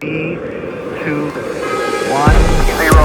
3, 2, 1, 0.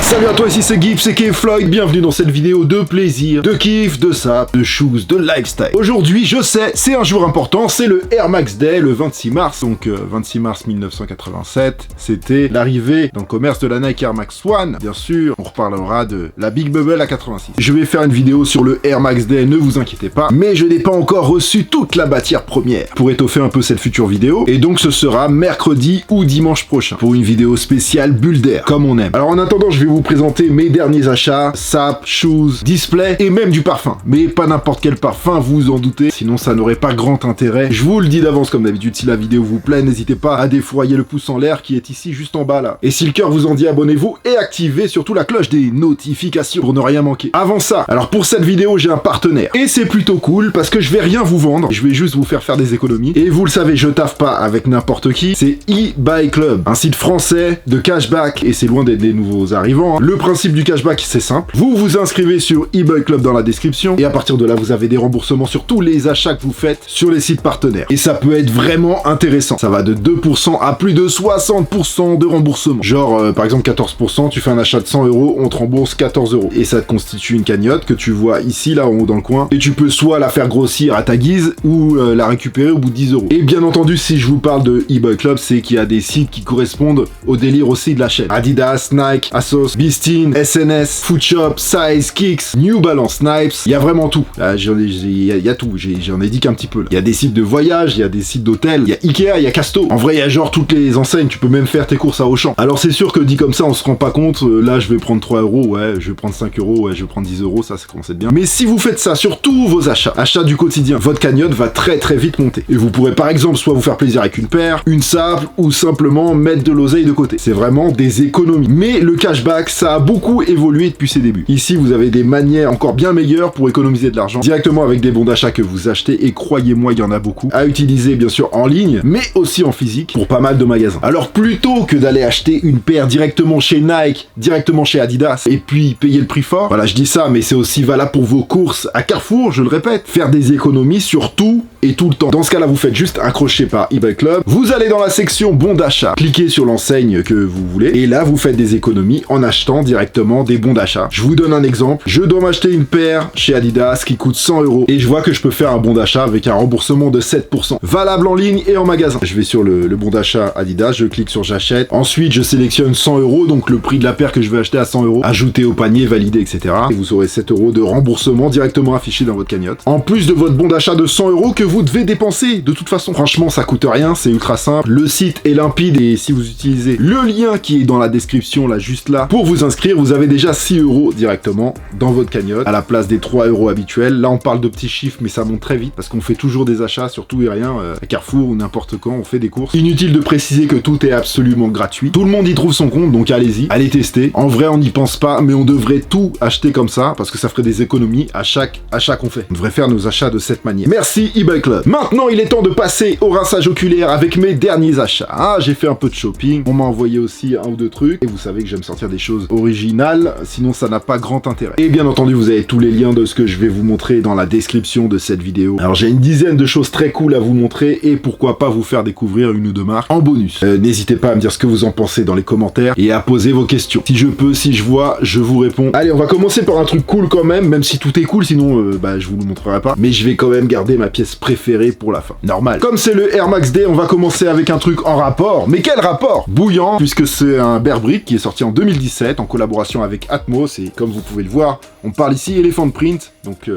Salut à toi, ici c'est Gibbs et Floyd, bienvenue dans cette vidéo de plaisir, de kiff, de sap, de shoes, de lifestyle. Aujourd'hui, je sais, c'est un jour important, c'est le Air Max Day, le 26 mars, donc 26 mars 1987, c'était l'arrivée dans le commerce de la Nike Air Max One, bien sûr, on reparlera de la Big Bubble à 86. Je vais faire une vidéo sur le Air Max Day, ne vous inquiétez pas, mais je n'ai pas encore reçu toute la matière première pour étoffer un peu cette future vidéo, et donc ce sera mercredi ou dimanche prochain, pour une vidéo spéciale bulle d'air, comme on aime. Alors en attendant, je vais vous présenter mes derniers achats, sap, shoes, display et même du parfum. Mais pas n'importe quel parfum, vous vous en doutez, sinon ça n'aurait pas grand intérêt. Je vous le dis d'avance comme d'habitude, si la vidéo vous plaît, n'hésitez pas à défourailler le pouce en l'air qui est ici juste en bas là. Et si le cœur vous en dit, abonnez-vous et activez surtout la cloche des notifications pour ne rien manquer. Avant ça, alors pour cette vidéo, j'ai un partenaire. Et c'est plutôt cool parce que je vais rien vous vendre, je vais juste vous faire des économies. Et vous le savez, je taffe pas avec n'importe qui, c'est eBuy Club, un site français de cashback, et c'est loin d'être des nouveaux arrivants. Le principe du cashback, c'est simple. Vous vous inscrivez sur eBuy Club dans la description et à partir de là, vous avez des remboursements sur tous les achats que vous faites sur les sites partenaires. Et ça peut être vraiment intéressant. Ça va de 2% à plus de 60% de remboursement. Genre, par exemple, 14%, tu fais un achat de 100 €, on te rembourse 14 €. Et ça te constitue une cagnotte que tu vois ici, là, en haut dans le coin. Et tu peux soit la faire grossir à ta guise ou la récupérer au bout de 10 €. Et bien entendu, si je vous parle de eBuy Club, c'est qu'il y a des sites qui correspondent au délire aussi de la chaîne. Adidas, Nike, Asos, Beastin, SNS, Footshop, Size, Kicks, New Balance, Snipes, il y a vraiment tout. Il y a tout, j'en ai dit qu'un petit peu là. Il y a des sites de voyage, il y a des sites d'hôtel, il y a Ikea, il y a Casto. En vrai, il y a genre toutes les enseignes, tu peux même faire tes courses à Auchan. Alors c'est sûr que dit comme ça, on se rend pas compte, là je vais prendre 3 €, ouais, je vais prendre 5 €, ouais, je vais prendre 10 €, ça commence à être bien. Mais si vous faites ça sur tous vos achats du quotidien, votre cagnotte va très vite monter. Et vous pourrez par exemple soit vous faire plaisir avec une paire, une sable, ou simplement mettre de l'oseille de côté. C'est vraiment des économies. Mais le cashback, ça a beaucoup évolué depuis ses débuts. Ici, vous avez des manières encore bien meilleures pour économiser de l'argent, directement avec des bons d'achat que vous achetez, et croyez-moi, il y en a beaucoup, à utiliser bien sûr en ligne, mais aussi en physique, pour pas mal de magasins. Alors plutôt que d'aller acheter une paire directement chez Nike, directement chez Adidas, et puis payer le prix fort, voilà, je dis ça, mais c'est aussi valable pour vos courses à Carrefour, je le répète, faire des économies sur tout et tout le temps. Dans ce cas-là, vous faites juste un crochet par eBuy Club, vous allez dans la section bons d'achat, cliquez sur l'enseigne que vous voulez, et là, vous faites des économies en achetant directement des bons d'achat. Je vous donne un exemple, je dois m'acheter une paire chez Adidas qui coûte 100 € et je vois que je peux faire un bon d'achat avec un remboursement de 7%, valable en ligne et en magasin. Je vais sur le bon d'achat Adidas, je clique sur j'achète, ensuite je sélectionne 100 €, donc le prix de la paire que je vais acheter à 100 €, ajouter au panier, valider, etc. Et vous aurez 7 € de remboursement directement affiché dans votre cagnotte. En plus de votre bon d'achat de 100 € que vous devez dépenser de toute façon. Franchement, ça coûte rien, c'est ultra simple. Le site est limpide et si vous utilisez le lien qui est dans la description là, juste là, pour vous inscrire, vous avez déjà 6 € directement dans votre cagnotte à la place des 3 € habituels. Là, on parle de petits chiffres, mais ça monte très vite parce qu'on fait toujours des achats sur tout et rien à Carrefour ou n'importe quand, on fait des courses. Inutile de préciser que tout est absolument gratuit. Tout le monde y trouve son compte, donc allez-y, allez tester. En vrai, on n'y pense pas, mais on devrait tout acheter comme ça parce que ça ferait des économies à chaque achat qu'on fait. On devrait faire nos achats de cette manière. Merci eBuy Club. Maintenant, il est temps de passer au rinçage oculaire avec mes derniers achats. Ah, j'ai fait un peu de shopping. On m'a envoyé aussi un ou deux trucs. Et vous savez que j'aime sortir des choses originales, sinon ça n'a pas grand intérêt. Et bien entendu, vous avez tous les liens de ce que je vais vous montrer dans la description de cette vidéo. Alors j'ai une dizaine de choses très cool à vous montrer et pourquoi pas vous faire découvrir une ou deux marques en bonus. N'hésitez pas à me dire ce que vous en pensez dans les commentaires et à poser vos questions. Si je peux, si je vois, je vous réponds. Allez, on va commencer par un truc cool quand même si tout est cool, sinon je vous le montrerai pas. Mais je vais quand même garder ma pièce préférée pour la fin. Normal. Comme c'est le Air Max Day, on va commencer avec un truc en rapport. Mais quel rapport? Bouillant, puisque c'est un Bear Brick qui est sorti en 2017 en collaboration avec Atmos et comme vous pouvez le voir, on parle ici Elephant Print. Donc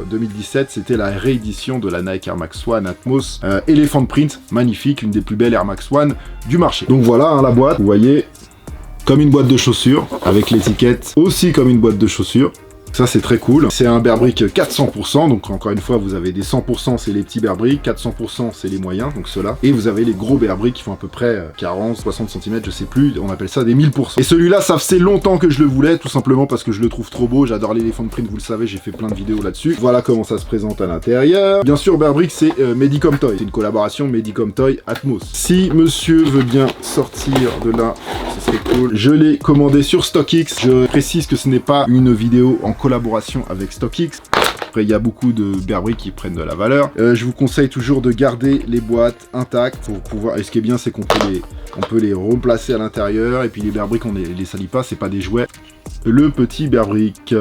2017, c'était la réédition de la Nike Air Max One Atmos Elephant Print, magnifique, une des plus belles Air Max One du marché. Donc voilà hein, la boîte, vous voyez, comme une boîte de chaussures, avec l'étiquette aussi comme une boîte de chaussures. Ça c'est très cool, c'est un Bear Brick 400%, donc encore une fois vous avez des 100% c'est les petits Bear Brick, 400% c'est les moyens, donc ceux-là, et vous avez les gros Bear Brick qui font à peu près 40, 60 cm, je sais plus, on appelle ça des 1000%. Et celui-là ça faisait longtemps que je le voulais, tout simplement parce que je le trouve trop beau, j'adore l'Elephant Print, vous le savez, j'ai fait plein de vidéos là-dessus. Voilà comment ça se présente à l'intérieur. Bien sûr Bear Brick c'est Medicom Toy, c'est une collaboration Medicom Toy Atmos. Si monsieur veut bien sortir de là, ce serait cool. Je l'ai commandé sur StockX, je précise que ce n'est pas une vidéo en collaboration avec StockX. Après, il y a beaucoup de Bear Brick qui prennent de la valeur. Je vous conseille toujours de garder les boîtes intactes pour pouvoir... Et ce qui est bien, c'est qu'on peut les remplacer à l'intérieur. Et puis les Bear Brick, on les salit pas, c'est pas des jouets. Le petit Bear Brick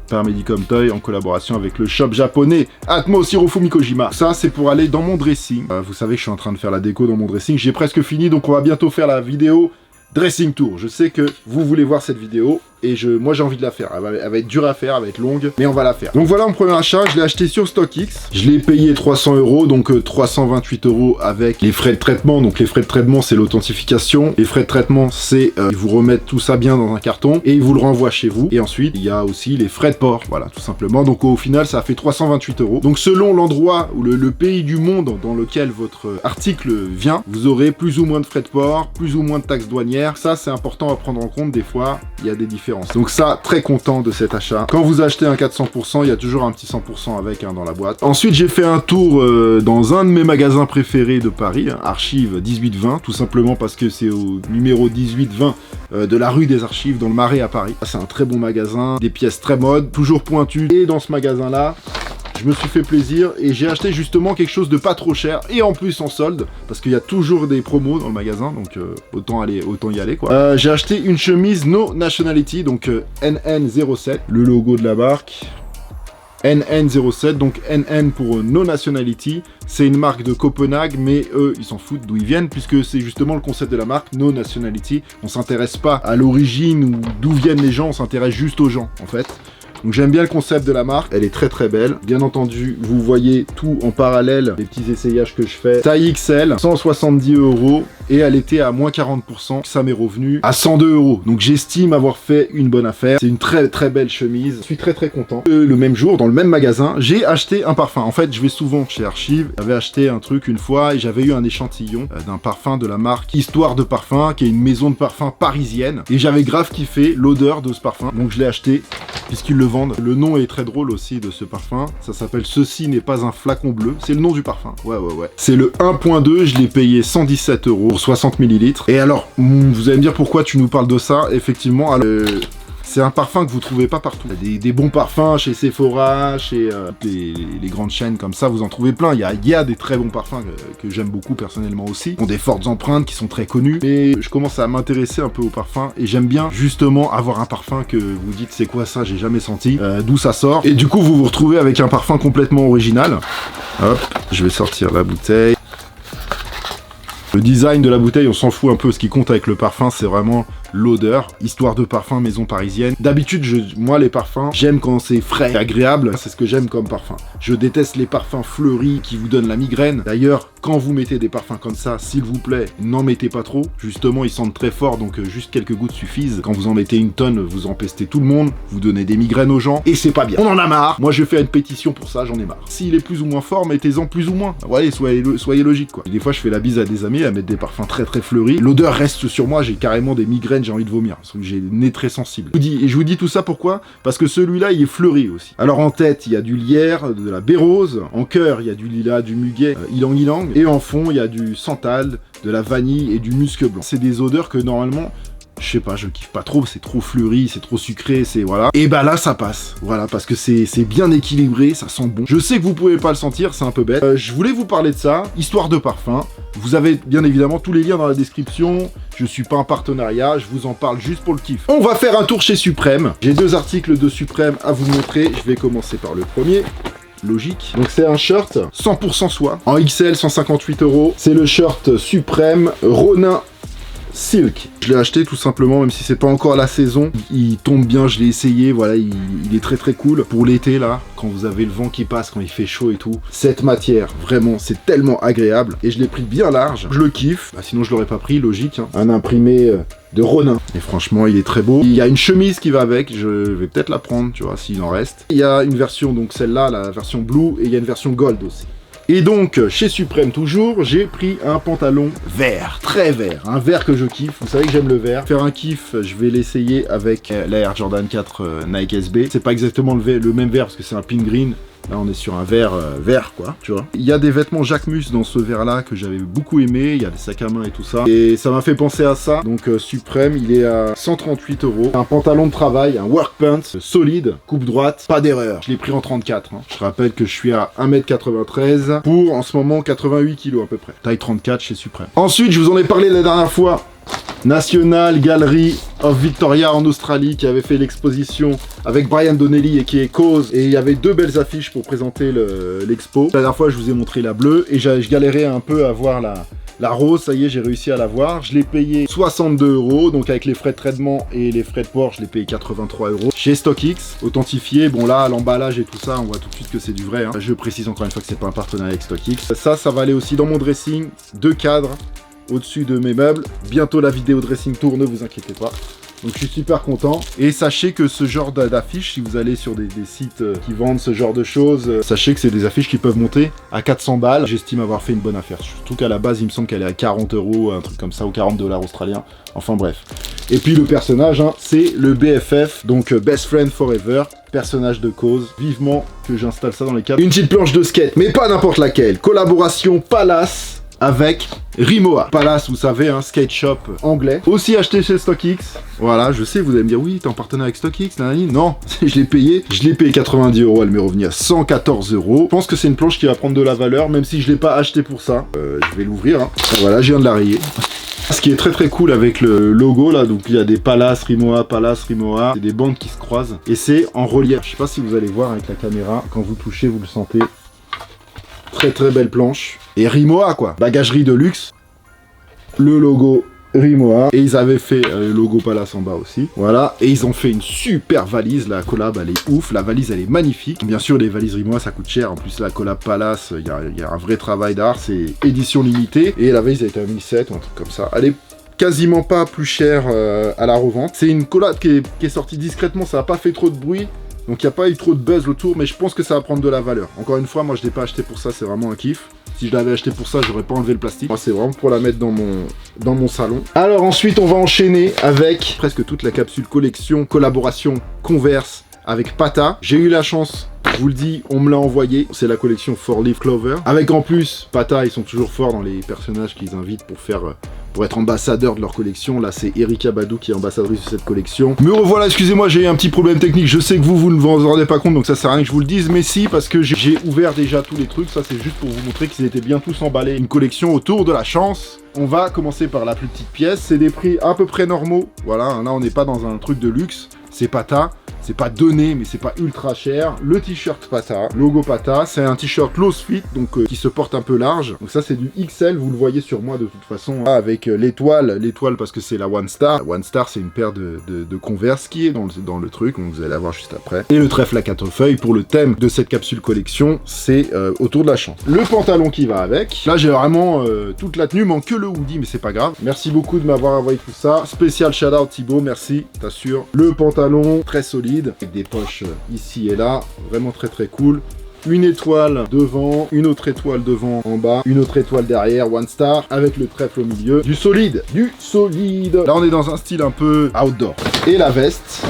par Medicom Toy en collaboration avec le shop japonais Atmos Hirofumi Kojima. Ça, c'est pour aller dans mon dressing. Vous savez que je suis en train de faire la déco dans mon dressing. J'ai presque fini, donc on va bientôt faire la vidéo dressing tour. Je sais que vous voulez voir cette vidéo et moi j'ai envie de la faire. Elle va être dure à faire, elle va être longue, mais on va la faire. Donc voilà mon premier achat, je l'ai acheté sur StockX. Je l'ai payé 300 €, donc 328 € avec les frais de traitement. Donc les frais de traitement, c'est l'authentification. Les frais de traitement, c'est ils vous remettent tout ça bien dans un carton et ils vous le renvoient chez vous. Et ensuite, il y a aussi les frais de port, voilà, tout simplement. Donc au final, ça a fait 328 €. Donc selon l'endroit ou le pays du monde dans lequel votre article vient, vous aurez plus ou moins de frais de port, plus ou moins de taxes douanières. Ça, c'est important à prendre en compte. Des fois, il y a des différences. Donc ça, très content de cet achat. Quand vous achetez un 400%, il y a toujours un petit 100% avec dans la boîte. Ensuite, j'ai fait un tour dans un de mes magasins préférés de Paris, Archives 1820, tout simplement parce que c'est au numéro 1820 de la rue des Archives, dans le Marais à Paris. C'est un très bon magasin, des pièces très mode, toujours pointues. Et dans ce magasin-là, je me suis fait plaisir et j'ai acheté justement quelque chose de pas trop cher et en plus en solde parce qu'il y a toujours des promos dans le magasin, donc autant y aller quoi. J'ai acheté une chemise No Nationality, donc NN07, le logo de la marque. NN07, donc NN pour No Nationality, c'est une marque de Copenhague, mais eux, ils s'en foutent d'où ils viennent, puisque c'est justement le concept de la marque, No Nationality. On s'intéresse pas à l'origine ou d'où viennent les gens, on s'intéresse juste aux gens, en fait. Donc j'aime bien le concept de la marque, elle est très très belle. Bien entendu, vous voyez tout en parallèle, les petits essayages que je fais. Taille XL, 170 €, et elle était à moins 40%. Ça m'est revenu à 102 €. Donc j'estime avoir fait une bonne affaire. C'est une très très belle chemise. Je suis très très content. Le même jour, dans le même magasin, j'ai acheté un parfum. En fait, je vais souvent chez Archive. J'avais acheté un truc une fois et j'avais eu un échantillon d'un parfum de la marque Histoire de Parfum, qui est une maison de parfum parisienne. Et j'avais grave kiffé l'odeur de ce parfum. Donc je l'ai acheté, puisqu'ils le vendent. Le nom est très drôle aussi de ce parfum. Ça s'appelle Ceci n'est pas un flacon bleu. C'est le nom du parfum. Ouais. C'est le 1.2. Je l'ai payé 117 € pour 60 ml. Et alors, vous allez me dire pourquoi tu nous parles de ça. Effectivement, c'est un parfum que vous trouvez pas partout. Il y a des bons parfums chez Sephora, chez les grandes chaînes comme ça, vous en trouvez plein. Il y a des très bons parfums que j'aime beaucoup personnellement aussi. Qui ont des fortes empreintes, qui sont très connus. Mais je commence à m'intéresser un peu aux parfums et j'aime bien justement avoir un parfum que vous dites c'est quoi ça, j'ai jamais senti, d'où ça sort. Et du coup vous vous retrouvez avec un parfum complètement original. Hop, je vais sortir la bouteille. Le design de la bouteille, on s'en fout un peu. Ce qui compte avec le parfum, c'est vraiment l'odeur. Histoire de Parfum, maison parisienne. D'habitude, moi, les parfums, j'aime quand c'est frais et agréable. C'est ce que j'aime comme parfum. Je déteste les parfums fleuris qui vous donnent la migraine. D'ailleurs, quand vous mettez des parfums comme ça, s'il vous plaît, n'en mettez pas trop. Justement, ils sentent très fort, donc juste quelques gouttes suffisent. Quand vous en mettez une tonne, vous empestez tout le monde. Vous donnez des migraines aux gens. Et c'est pas bien. On en a marre. Moi, je fais une pétition pour ça, j'en ai marre. S'il est plus ou moins fort, mettez-en plus ou moins. Ouais, soyez logique, quoi. Et des fois, je fais la bise à des amis à mettre des parfums très très fleuris. L'odeur reste sur moi, j'ai carrément des migraines, j'ai envie de vomir. Parce que j'ai le nez très sensible. Je vous dis tout ça pourquoi? Parce que celui-là, il est fleuri aussi. Alors en tête, il y a du lierre, de la bérose. En cœur, il y a du lilas, du muguet, ylang-ylang. Et en fond, il y a du santal, de la vanille et du musc blanc. C'est des odeurs que normalement, je sais pas, je kiffe pas trop, c'est trop fleuri, c'est trop sucré, c'est voilà. Et bah là, ça passe, voilà, parce que c'est bien équilibré, ça sent bon. Je sais que vous pouvez pas le sentir, c'est un peu bête. Je voulais vous parler de ça, Histoire de Parfum. Vous avez bien évidemment tous les liens dans la description. Je suis pas un partenariat, je vous en parle juste pour le kiff. On va faire un tour chez Suprême. J'ai 2 articles de Suprême à vous montrer. Je vais commencer par le premier. Logique. Donc c'est un shirt 100% soie, en XL, 158 €. C'est le shirt Suprême Ronin Silk. Je l'ai acheté tout simplement, même si c'est pas encore la saison. Il tombe bien, je l'ai essayé, voilà, il est très très cool. Pour l'été là, quand vous avez le vent qui passe, quand il fait chaud et tout, cette matière, vraiment, c'est tellement agréable. Et je l'ai pris bien large, je le kiffe. Bah, sinon je l'aurais pas pris, logique, hein. Un imprimé de Ronin. Et franchement, il est très beau. Il y a une chemise qui va avec, je vais peut-être la prendre, tu vois, s'il en reste. Il y a une version, donc celle-là, la version blue, et il y a une version gold aussi. Et donc, chez Suprême toujours, j'ai pris un pantalon vert, très vert, un vert que je kiffe, vous savez que j'aime le vert. Faire un kiff, je vais l'essayer avec la Air Jordan 4 Nike SB. C'est pas exactement le même vert parce que c'est un pink green, Là, on est sur un verre vert, quoi, tu vois. Il y a des vêtements Jacquemus dans ce verre-là que j'avais beaucoup aimé. Il y a des sacs à main et tout ça. Et ça m'a fait penser à ça. Donc, Supreme, il est à 138 €. Un pantalon de travail, un work pants, solide, coupe droite, pas d'erreur. Je l'ai pris en 34. Hein. Je rappelle que je suis à 1m93 pour, en ce moment, 88 kg à peu près. Taille 34 chez Supreme. Ensuite, je vous en ai parlé la dernière fois. National Gallery of Victoria en Australie qui avait fait l'exposition avec Brian Donnelly et qui est Cause, et il y avait 2 belles affiches pour présenter l'expo. La dernière fois je vous ai montré la bleue et je galérais un peu à voir la rose. Ça y est, j'ai réussi à la voir. Je l'ai payé 62 €, donc avec les frais de traitement et les frais de port je l'ai payé 83 € chez StockX, authentifié. Bon là, l'emballage et tout ça, on voit tout de suite que c'est du vrai, hein. Je précise encore une fois que c'est pas un partenariat avec StockX. Ça va aller aussi dans mon dressing, 2 cadres au-dessus de mes meubles. Bientôt la vidéo dressing tour, ne vous inquiétez pas. Donc je suis super content. Et sachez que ce genre d'affiches, si vous allez sur des sites qui vendent ce genre de choses, sachez que c'est des affiches qui peuvent monter à 400 balles. J'estime avoir fait une bonne affaire. Surtout qu'à la base, il me semble qu'elle est à 40 €, un truc comme ça, ou 40 $ australiens. Enfin bref. Et puis le personnage, hein, c'est le BFF, donc Best Friend Forever. Personnage de Cause. Vivement que j'installe ça dans les câbles. Une petite planche de skate, mais pas n'importe laquelle. Collaboration Palace avec Rimowa. Palace, vous savez, un skate shop anglais. Aussi acheté chez StockX. Voilà, je sais, vous allez me dire, oui, t'es en partenariat avec StockX, nanani. Non, je l'ai payé. Je l'ai payé 90 €, elle m'est revenue à 114 €. Je pense que c'est une planche qui va prendre de la valeur, même si je l'ai pas acheté pour ça. Je vais l'ouvrir, hein. Et voilà, je viens de la rayer. Ce qui est très très cool avec le logo là, donc il y a des Palace, Rimowa, c'est des bandes qui se croisent. Et c'est en relief. Je sais pas si vous allez voir avec la caméra, quand vous touchez, vous le sentez. Très très belle planche. Et Rimowa quoi, bagagerie de luxe. Le logo Rimowa. Et ils avaient fait le logo Palace en bas aussi. Voilà. Et ils ont fait une super valise. La collab elle est ouf. La valise elle est magnifique. Bien sûr les valises Rimowa ça coûte cher. En plus la collab Palace, il y a un vrai travail d'art. C'est édition limitée. Et la valise elle était à 1007 ou un truc comme ça. Elle est quasiment pas plus chère à la revente. C'est une collab qui est sortie discrètement. Ça n'a pas fait trop de bruit. Donc il n'y a pas eu trop de buzz autour, mais je pense que ça va prendre de la valeur. Encore une fois, moi je ne l'ai pas acheté pour ça, c'est vraiment un kiff. Si je l'avais acheté pour ça, j'aurais pas enlevé le plastique. Moi c'est vraiment pour la mettre dans mon salon. Alors ensuite, on va enchaîner avec presque toute la capsule collection, collaboration Converse avec Pata. J'ai eu la chance, je vous le dis, on me l'a envoyé. C'est la collection 4 Leaf Clover. Avec en plus, Pata, ils sont toujours forts dans les personnages qu'ils invitent pour être ambassadeur de leur collection. Là, c'est Erika Badou qui est ambassadrice de cette collection. Me revoilà, excusez-moi, j'ai eu un petit problème technique. Je sais que vous ne vous en rendez pas compte, donc ça sert à rien que je vous le dise. Mais si, parce que j'ai ouvert déjà tous les trucs. Ça, c'est juste pour vous montrer qu'ils étaient bien tous emballés. Une collection autour de la chance. On va commencer par la plus petite pièce. C'est des prix à peu près normaux. Voilà, là, on n'est pas dans un truc de luxe. C'est Pata. C'est pas donné, mais c'est pas ultra cher. Le t-shirt Pata, logo Pata, c'est un t-shirt loose fit, donc qui se porte un peu large. Donc ça c'est du XL, vous le voyez sur moi de toute façon, hein, avec l'étoile parce que c'est la One Star. La One Star c'est une paire de Converse qui est dans le truc, donc vous allez la voir juste après. Et le trèfle à 4 feuilles pour le thème de cette capsule collection, c'est autour de la chance. Le pantalon qui va avec. Là j'ai vraiment toute la tenue, manque que le hoodie, mais c'est pas grave. Merci beaucoup de m'avoir envoyé tout ça. Spécial shout out Thibaut, merci, t'assures. Le pantalon très solide, avec des poches ici et là, vraiment très très cool. Une étoile devant, une autre étoile devant en bas, une autre étoile derrière, One Star, avec le trèfle au milieu. Du solide. Là on est dans un style un peu outdoor. Et la veste.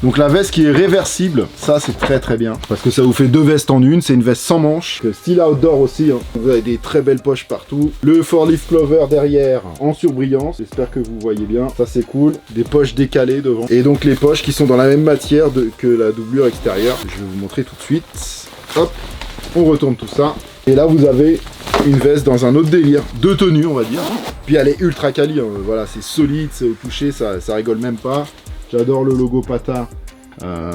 Donc la veste qui est réversible, ça c'est très très bien. Parce que ça vous fait 2 vestes en une, c'est une veste sans manches. Style outdoor aussi, hein. Vous avez des très belles poches partout. Le 4 Leaf Clover derrière en surbrillance, j'espère que vous voyez bien. Ça c'est cool. Des poches décalées devant. Et donc les poches qui sont dans la même matière que la doublure extérieure. Je vais vous montrer tout de suite. Hop, on retourne tout ça. Et là vous avez une veste dans un autre délire. 2 tenues on va dire. Puis elle est ultra quali, hein. Voilà, c'est solide, c'est au toucher, ça rigole même pas. J'adore le logo Pata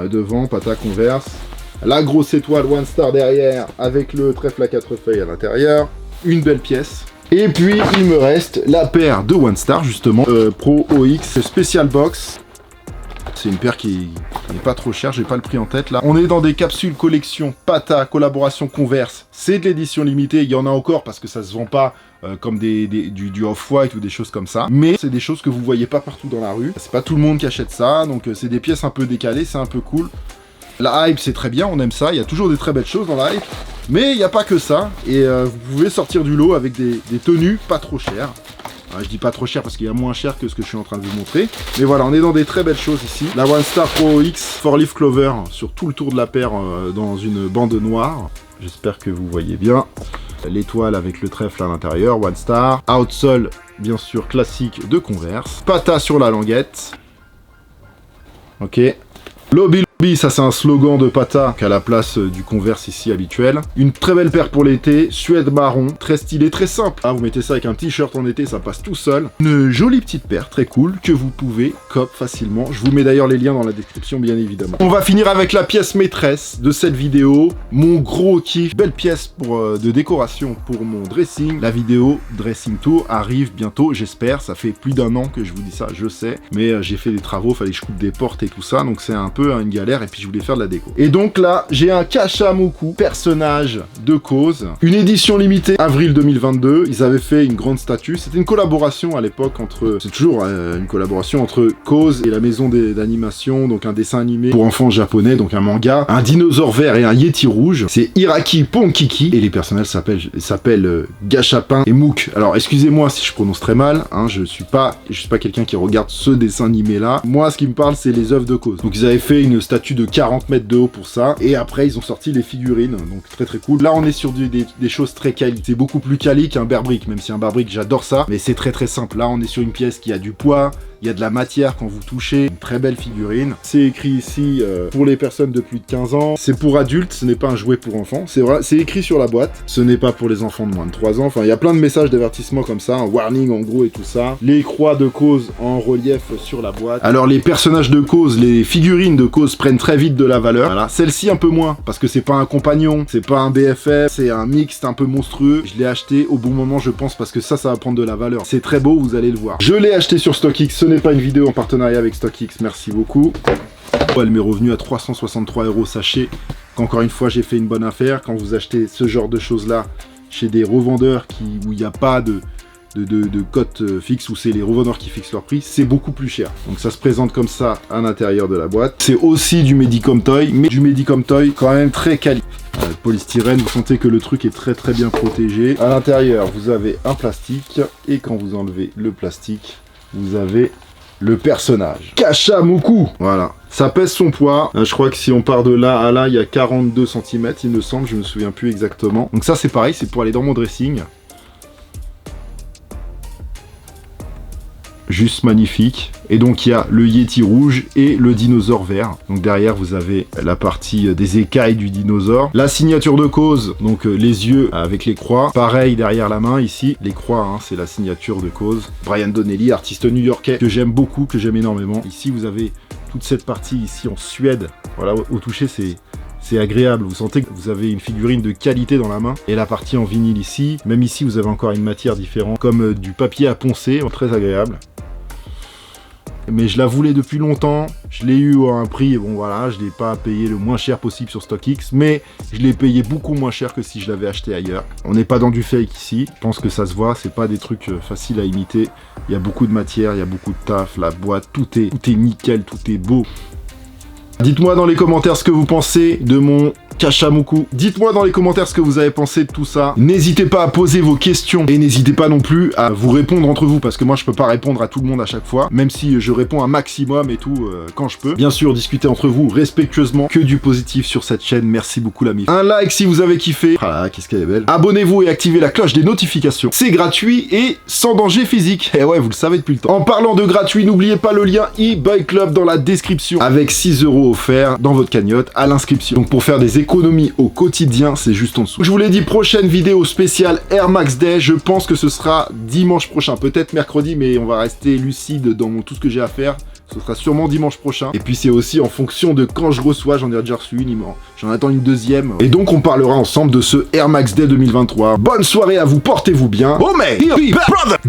devant, Pata Converse. La grosse étoile One Star derrière avec le trèfle à 4 feuilles à l'intérieur. Une belle pièce. Et puis il me reste la paire de One Star justement, Pro OX Special Box. C'est une paire qui n'est pas trop chère, j'ai pas le prix en tête là. On est dans des capsules collection Pata, collaboration Converse. C'est de l'édition limitée, il y en a encore parce que ça se vend pas comme du off-white ou des choses comme ça. Mais c'est des choses que vous voyez pas partout dans la rue. C'est pas tout le monde qui achète ça, donc c'est des pièces un peu décalées, c'est un peu cool. La hype c'est très bien, on aime ça, il y a toujours des très belles choses dans la hype. Mais il n'y a pas que ça, et vous pouvez sortir du lot avec des tenues pas trop chères. Je dis pas trop cher parce qu'il y a moins cher que ce que je suis en train de vous montrer. Mais voilà, on est dans des très belles choses ici. La One Star Pro X 4-Leaf Clover sur tout le tour de la paire dans une bande noire. J'espère que vous voyez bien. L'étoile avec le trèfle à l'intérieur, One Star. Outsole, bien sûr, classique de Converse. Pata sur la languette. Ok. Lobby, ça c'est un slogan de Pata qu'à la place du Converse ici habituel. Une très belle paire pour l'été, suède marron, très stylé, très simple. Vous mettez ça avec un t-shirt en été, ça passe tout seul. Une jolie petite paire, très cool, que vous pouvez cop facilement. Je vous mets d'ailleurs les liens dans la description, bien évidemment. On va finir avec la pièce maîtresse de cette vidéo. Mon gros kiff, belle pièce de décoration pour mon dressing. La vidéo Dressing Tour arrive bientôt, j'espère. Ça fait plus d'1 an que je vous dis ça, je sais. Mais j'ai fait des travaux, fallait que je coupe des portes et tout ça. Donc c'est un peu une galère. Et puis je voulais faire de la déco. Et donc là, j'ai un Kashamoku, personnage de Cause. Une édition limitée, avril 2022. Ils avaient fait une grande statue. C'était une collaboration à l'époque entre... C'est toujours une collaboration entre Cause et la maison d'animation. Donc un dessin animé pour enfants japonais, donc un manga. Un dinosaure vert et un yeti rouge. C'est Hiraki Ponkiki. Et les personnages s'appellent Gachapin et Mook. Alors excusez-moi si je prononce très mal. Je suis pas quelqu'un qui regarde ce dessin animé là. Moi, ce qui me parle, c'est les œuvres de Cause. Donc ils avaient fait une statue de 40 mètres de haut pour ça, et après ils ont sorti les figurines, donc très très cool. Là on est sur des choses très quali, c'est beaucoup plus quali qu'un bear brick, même si un bear brick j'adore ça, mais c'est très très simple. Là on est sur une pièce qui a du poids, il y a de la matière quand vous touchez, une très belle figurine. C'est écrit ici pour les personnes de plus de 15 ans, c'est pour adultes, ce n'est pas un jouet pour enfants, c'est écrit sur la boîte, ce n'est pas pour les enfants de moins de 3 ans, enfin il y a plein de messages d'avertissement comme ça, un warning en gros et tout ça. Les croix de Cause en relief sur la boîte. Alors les personnages de Cause, les figurines de Cause prennent très vite de la valeur. Voilà, celle-ci un peu moins, parce que c'est pas un compagnon, c'est pas un BFF, c'est un mixte un peu monstrueux. Je l'ai acheté au bon moment je pense, parce que ça va prendre de la valeur. C'est très beau, vous allez le voir. Je l'ai acheté sur StockX, ce n'est pas une vidéo en partenariat avec StockX, merci beaucoup. Elle m'est revenue à 363 €, sachez qu'encore une fois j'ai fait une bonne affaire. Quand vous achetez ce genre de choses là chez des revendeurs où il n'y a pas de cote fixe, où c'est les revendeurs qui fixent leur prix, c'est beaucoup plus cher. Donc ça se présente comme ça à l'intérieur de la boîte. C'est aussi du Medicom Toy, mais du Medicom Toy quand même très quali. Polystyrène, vous sentez que le truc est très très bien protégé. À l'intérieur, vous avez un plastique, et quand vous enlevez le plastique, vous avez le personnage. Kashamoku. Voilà. Ça pèse son poids. Je crois que si on part de là à là, il y a 42 cm, il me semble, je me souviens plus exactement. Donc ça c'est pareil, c'est pour aller dans mon dressing. Juste magnifique. Et donc il y a le Yeti rouge et le dinosaure vert. Donc derrière vous avez la partie des écailles du dinosaure. La signature de Cause, donc les yeux avec les croix. Pareil derrière la main ici, les croix, c'est la signature de Cause. Brian Donnelly, artiste new-yorkais que j'aime beaucoup, que j'aime énormément. Ici vous avez toute cette partie ici en Suède. Voilà, au toucher c'est agréable, vous sentez que vous avez une figurine de qualité dans la main. Et la partie en vinyle ici, même ici vous avez encore une matière différente, comme du papier à poncer, très agréable. Mais je la voulais depuis longtemps, je l'ai eu à un prix, bon voilà, je ne l'ai pas payé le moins cher possible sur StockX, mais je l'ai payé beaucoup moins cher que si je l'avais acheté ailleurs. On n'est pas dans du fake ici, je pense que ça se voit, c'est pas des trucs faciles à imiter. Il y a beaucoup de matière, il y a beaucoup de taf, la boîte, tout est nickel, tout est beau. Dites-moi dans les commentaires ce que vous pensez de mon Kashamoku. Dites-moi dans les commentaires ce que vous avez pensé de tout ça. N'hésitez pas à poser vos questions et n'hésitez pas non plus à vous répondre entre vous, parce que moi je peux pas répondre à tout le monde à chaque fois, même si je réponds un maximum et tout quand je peux. Bien sûr, discutez entre vous respectueusement, que du positif sur cette chaîne. Merci beaucoup l'ami. Un like si vous avez kiffé. Ah là, qu'est-ce qu'elle est belle. Abonnez-vous et activez la cloche des notifications. C'est gratuit et sans danger physique. Et ouais, vous le savez depuis le temps. En parlant de gratuit, n'oubliez pas le lien eBuy Club dans la description, avec 6 € offerts dans votre cagnotte à l'inscription. Donc pour faire des économies au quotidien, c'est juste en dessous. Je vous l'ai dit, prochaine vidéo spéciale Air Max Day, je pense que ce sera dimanche prochain, peut-être mercredi, mais on va rester lucide dans tout ce que j'ai à faire. Ce sera sûrement dimanche prochain. Et puis c'est aussi en fonction de quand je reçois, j'en ai déjà reçu une, j'en attends une deuxième. Et donc on parlera ensemble de ce Air Max Day 2023. Bonne soirée à vous, portez-vous bien. Oh mais, brother.